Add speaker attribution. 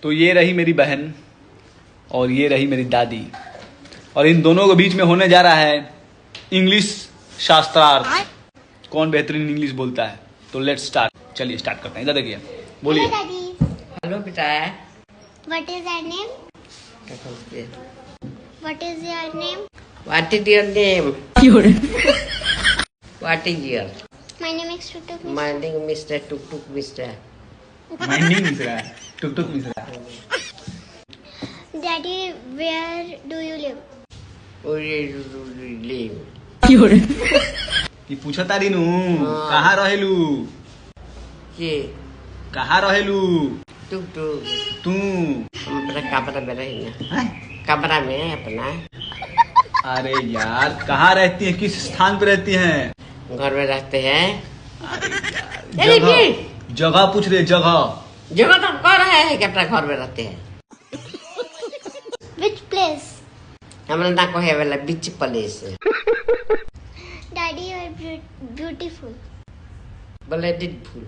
Speaker 1: तो ये रही मेरी बहन और ये रही मेरी दादी, और इन दोनों के बीच में होने जा रहा है इंग्लिश शास्त्रार्थ। कौन बेहतरीन इंग्लिश बोलता है? तो लेट्स स्टार्ट। चलिए स्टार्ट करते हैं। इधर देखिए, बोलिए।
Speaker 2: हेलो बेटा।
Speaker 3: What is your name? What is your name?
Speaker 2: What is your name? What is your?
Speaker 3: My name is Tutuk.
Speaker 2: My name is Mr. Tuk Tuk Mr.
Speaker 1: Minding Mishra, took took Mishra.
Speaker 3: Daddy, where do you live?
Speaker 2: Live.
Speaker 1: ये पूछा तारी नु
Speaker 2: हाँ।
Speaker 1: कहाँ रहेलू,
Speaker 2: ये
Speaker 1: कहाँ रहेलू
Speaker 2: टुक टुक
Speaker 1: तू?
Speaker 2: अपना कमरा में रहना,
Speaker 1: हैं?
Speaker 2: कमरा में अपना
Speaker 1: अरे यार कहाँ रहती है, किस स्थान पे रहती हैं?
Speaker 2: घर में रहते हैं।
Speaker 1: जगह जगह पूछ रहे, जगह।
Speaker 2: जगह तो कह रहे हैं कि अपना घर में रहते हैं।
Speaker 3: Which place?
Speaker 2: हमारा ना को है वाला beach place.
Speaker 3: Daddy, you are beautiful.
Speaker 2: Beautiful.